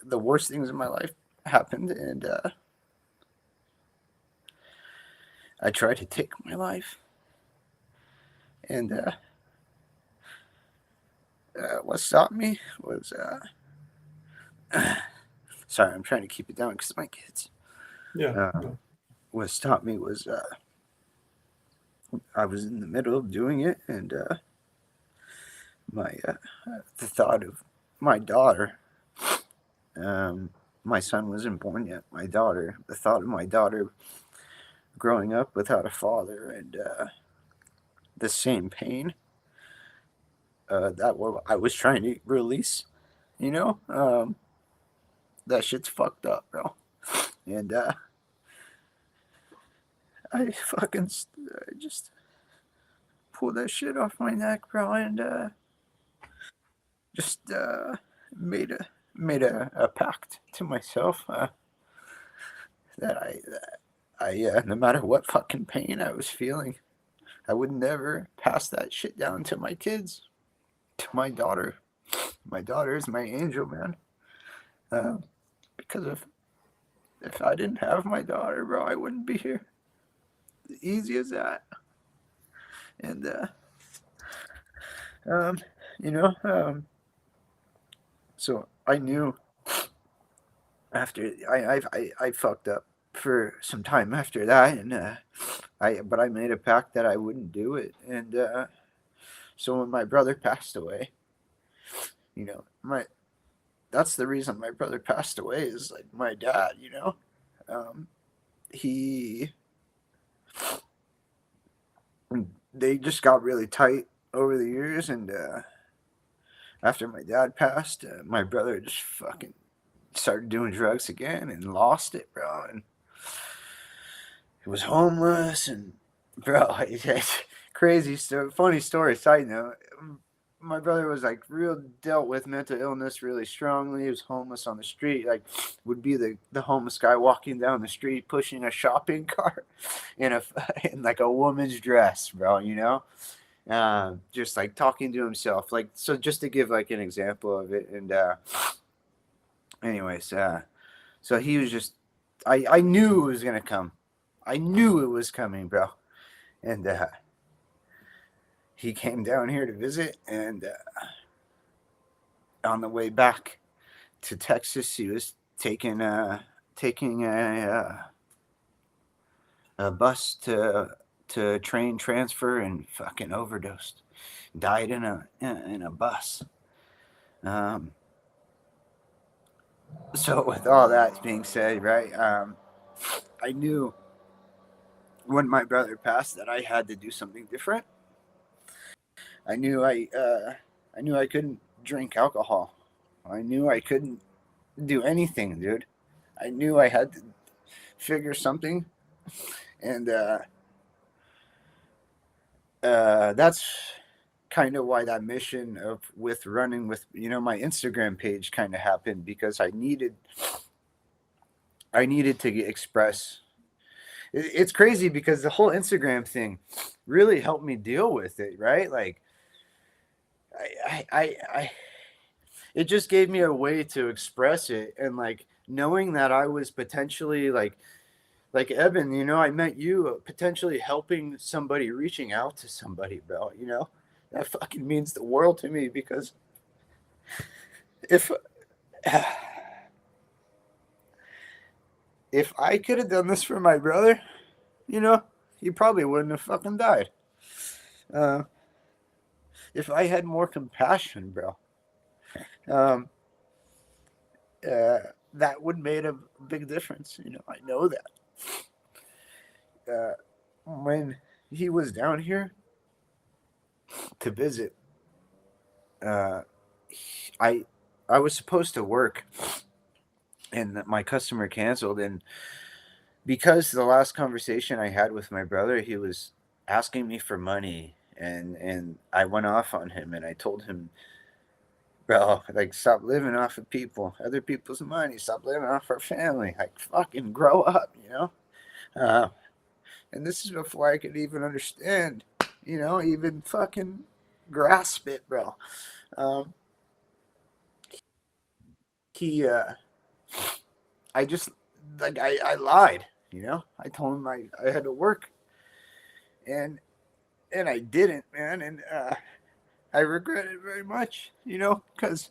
the worst things in my life happened, and I tried to take my life. And what stopped me was sorry, I'm trying to keep it down because my kids. Yeah. What stopped me was I was in the middle of doing it, and the thought of my daughter. My son wasn't born yet. My daughter, the thought of my daughter growing up without a father, and the same pain that I was trying to release. That shit's fucked up, bro. And I just pulled that shit off my neck, bro, and just made a pact to myself that I no matter what fucking pain I was feeling, I would never pass that shit down to my kids, to my daughter. My daughter is my angel, man. Because if I didn't have my daughter, bro, I wouldn't be here. Easy as that. And you know, so I knew after I fucked up for some time after that, and but I made a pact that I wouldn't do it. And so when my brother passed away, you know, that's the reason my brother passed away, is like my dad, you know. They just got really tight over the years, and after my dad passed, my brother just fucking started doing drugs again and lost it, bro. And he was homeless, and bro, it's crazy story, funny story. Side note, my brother was like dealt with mental illness really strongly. He was homeless on the street, like would be the homeless guy walking down the street pushing a shopping cart in like a woman's dress, bro, you know. Just like talking to himself, like, so just to give like an example of it. And anyways, so he was just, I knew it was gonna come. I knew it was coming, bro. And he came down here to visit, and on the way back to Texas, he was taking a bus to train transfer, and fucking overdosed. Died in a bus. So with all that being said, right, I knew when my brother passed that I had to do something different. I knew I couldn't drink alcohol. I knew I couldn't do anything, dude. I knew I had to figure something, and that's kind of why that mission with running with, you know, my Instagram page kind of happened, because I needed to express. It's crazy because the whole Instagram thing really helped me deal with it, right? Like I it just gave me a way to express it, and like knowing that I was potentially like Evan, you know, I met you potentially helping somebody, reaching out to somebody, bro, you know, that fucking means the world to me, because if I could have done this for my brother, you know, he probably wouldn't have fucking died. If I had more compassion, bro, that would made a big difference. You know, I know that. When he was down here to visit, I was supposed to work, and my customer canceled. And because the last conversation I had with my brother, he was asking me for money, and I went off on him, and I told him, bro, like, stop living off of other people's money. Stop living off our family. Like, fucking grow up, you know? And this is before I could even understand, you know, even fucking grasp it, bro. I just, like, I lied, you know? I told him I had to work. And I didn't, man. And I regret it very much, you know, because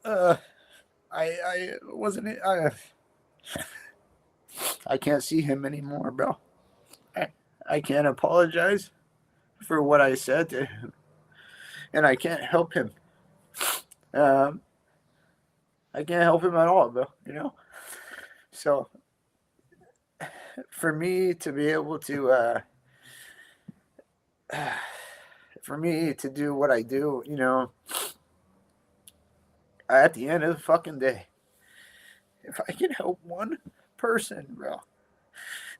I wasn't, I can't see him anymore, bro. I can't apologize for what I said to him, and I can't help him. I can't help him at all, bro, you know? So for me to be able to for me to do what I do, you know, at the end of the fucking day, if I can help one person, bro,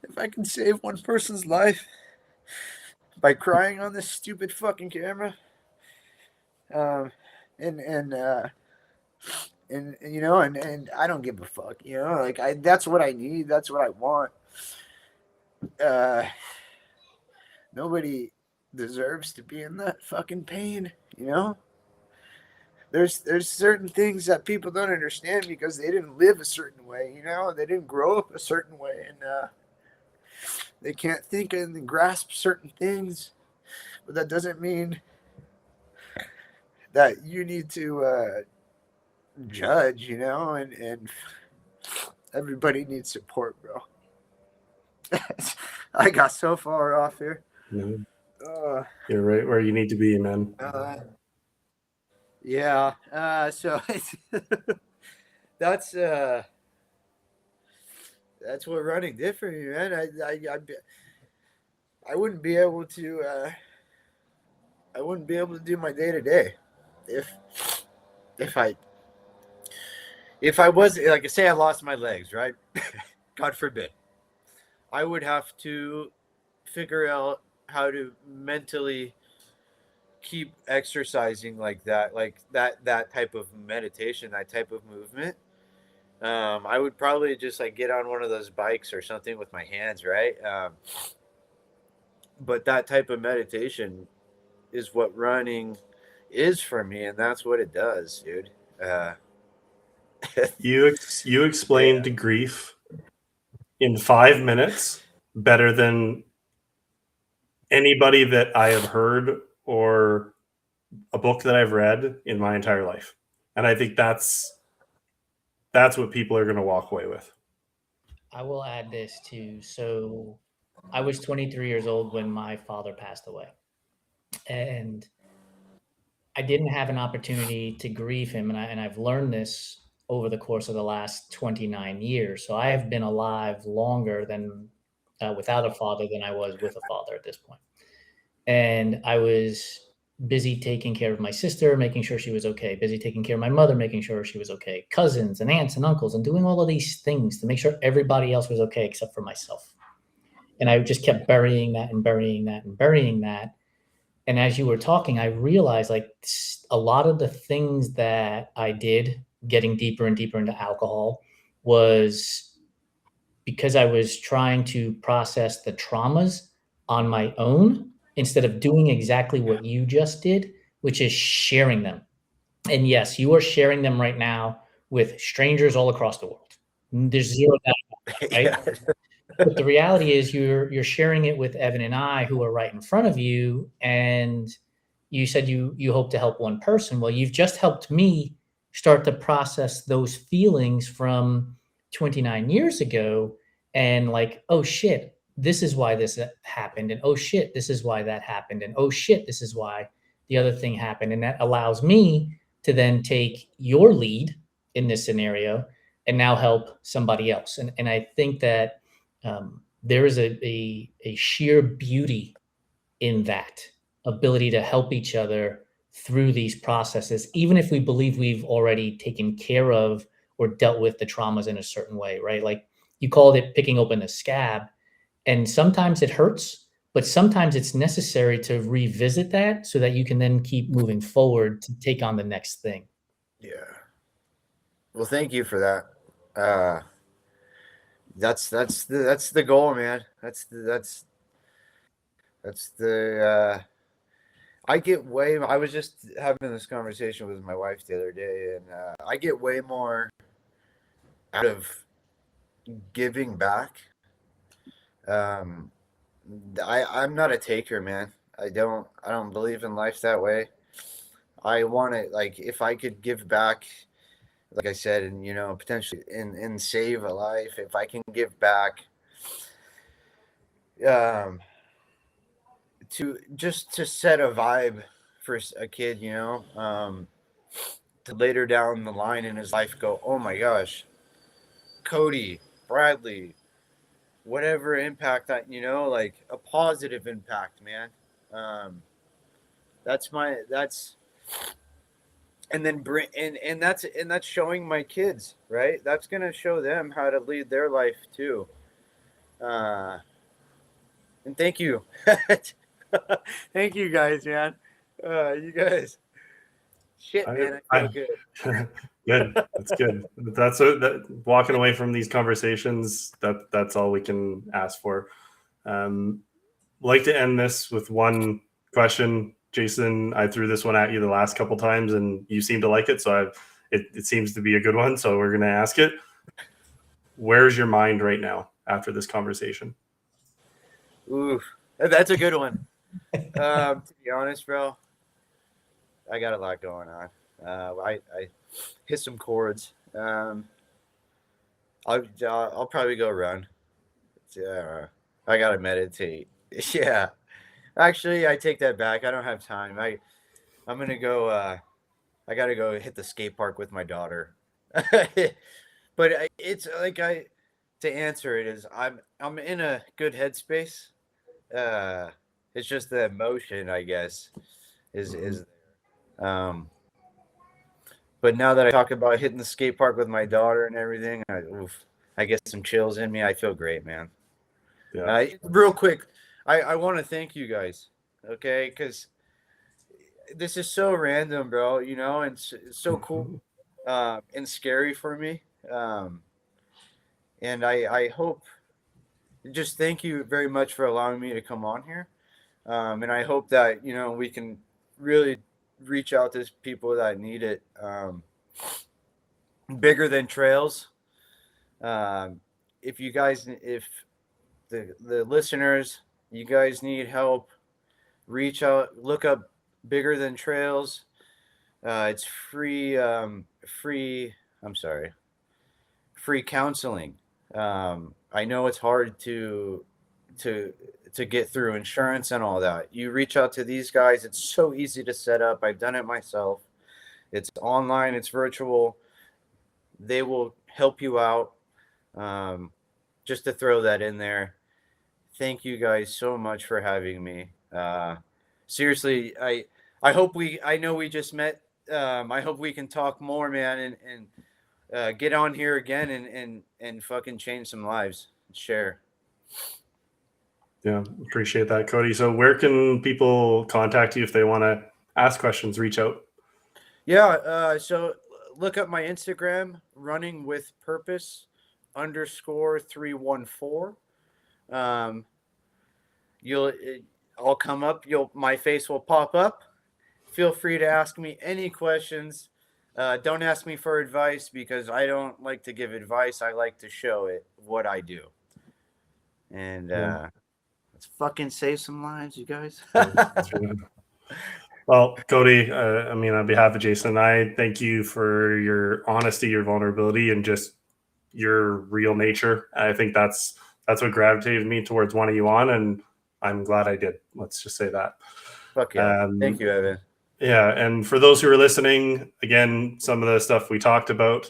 if I can save one person's life by crying on this stupid fucking camera, And you know, and I don't give a fuck, you know, like that's what I need, that's what I want. Nobody deserves to be in that fucking pain, you know. There's certain things that people don't understand because they didn't live a certain way, you know, they didn't grow up a certain way, and they can't think and grasp certain things. But that doesn't mean that you need to judge, you know, and everybody needs support, bro. I got so far off here. No, you're right where you need to be, man. Yeah. So that's what running did for me, man. I wouldn't be able to do my day to day if I was, like, say I lost my legs, right? God forbid. I would have to figure out how to mentally keep exercising like that type of meditation, that type of movement. I would probably just like get on one of those bikes or something with my hands, right? But that type of meditation is what running is for me, and that's what it does, dude. You explained grief in 5 minutes better than anybody that I have heard or a book that I've read in my entire life. And I think that's what people are going to walk away with. I will add this too. So I was 23 years old when my father passed away. And I didn't have an opportunity to grieve him. And I've learned this over the course of the last 29 years. So I have been alive longer than without a father than I was with a father at this point. And I was busy taking care of my sister, making sure she was okay, busy taking care of my mother, making sure she was okay, cousins and aunts and uncles, and doing all of these things to make sure everybody else was okay except for myself. And I just kept burying that and burying that and burying that. And as you were talking, I realized like a lot of the things that I did, getting deeper and deeper into alcohol, was because I was trying to process the traumas on my own instead of doing exactly what you just did, which is sharing them. And yes, you are sharing them right now with strangers all across the world. There's zero doubt, right? Yeah. But the reality is you're sharing it with Evan and I, who are right in front of you. And you said you hope to help one person. Well, you've just helped me start to process those feelings from 29 years ago, and like, oh shit, this is why this happened, and oh shit, this is why that happened, and oh shit, this is why the other thing happened. And that allows me to then take your lead in this scenario and now help somebody else. And I think that there is a sheer beauty in that ability to help each other through these processes, even if we believe we've already taken care of or dealt with the traumas in a certain way, right? Like you called it picking open a scab, and sometimes it hurts, but sometimes it's necessary to revisit that so that you can then keep moving forward to take on the next thing. Yeah. Well, thank you for that. That's the goal, man. That's the I was just having this conversation with my wife the other day, and I get way more out of giving back. I'm not a taker, man. I don't believe in life that way. I want to, like, if I could give back, like I said, and potentially and save a life, if I can give back, to just to set a vibe for a kid, to later down the line in his life go, oh my gosh, Cody Bradley, whatever impact that, like a positive impact, man. That's and then bring and that's showing my kids, right? That's gonna show them how to lead their life too. And thank you. Thank you guys, man. You guys, Shit, man, I feel good. Good. That's good. That walking away from these conversations, that's all we can ask for. Like to end this with one question, Jason. I threw this one at you the last couple times, and you seem to like it, so it seems to be a good one. So we're going to ask it. Where's your mind right now after this conversation? Ooh, that's a good one. To be honest, bro, I got a lot going on. I hit some chords. I'll probably go run. I gotta meditate. Yeah, actually, I take that back. I don't have time. I'm gonna go. I gotta go hit the skate park with my daughter. But it's like to answer it is I'm in a good headspace. It's just the emotion, I guess, is there. But now that I talk about hitting the skate park with my daughter and everything, I get some chills in me. I feel great, man. Yeah. Real quick, I want to thank you guys, okay? Because this is so random, bro, you know, and it's so cool and scary for me. And I hope, just thank you very much for allowing me to come on here. And I hope that, you know, we can really reach out to people that need it. Bigger than trails. If the listeners, you guys need help, reach out, look up Bigger Than Trails. It's free counseling. I know it's hard to get through insurance and all that. You reach out to these guys. It's so easy to set up. I've done it myself. It's online. It's virtual. They will help you out. Just to throw that in there. Thank you guys so much for having me. Seriously, I hope I know we just met. I hope we can talk more, man, and get on here again and fucking change some lives. Share. Yeah, appreciate that, Cody. So where can people contact you if they want to ask questions, reach out? Yeah, so look up my Instagram, running with purpose _314. I'll come up, my face will pop up. Feel free to ask me any questions. Don't ask me for advice because I don't like to give advice. I like to show it what I do. And let's fucking save some lives, you guys. Well, Cody, I mean, on behalf of Jason, I thank you for your honesty, your vulnerability, and just your real nature. I think that's what gravitated me towards wanting you on, and I'm glad I did. Let's just say that. Fuck yeah. Thank you, Evan. Yeah, and for those who are listening, again, some of the stuff we talked about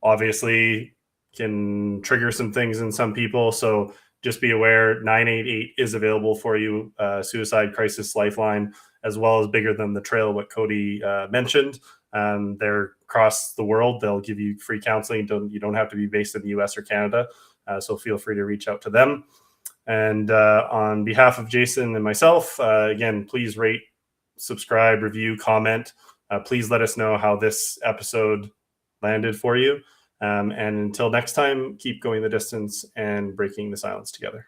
obviously can trigger some things in some people. So just be aware, 988 is available for you, suicide crisis lifeline, as well as Bigger Than the Trail, what Cody mentioned. They're across the world. They'll give you free counseling. You don't have to be based in the US or Canada. So feel free to reach out to them. And on behalf of Jason and myself, again, please rate, subscribe, review, comment. Please let us know how this episode landed for you. And until next time, keep going the distance and breaking the silence together.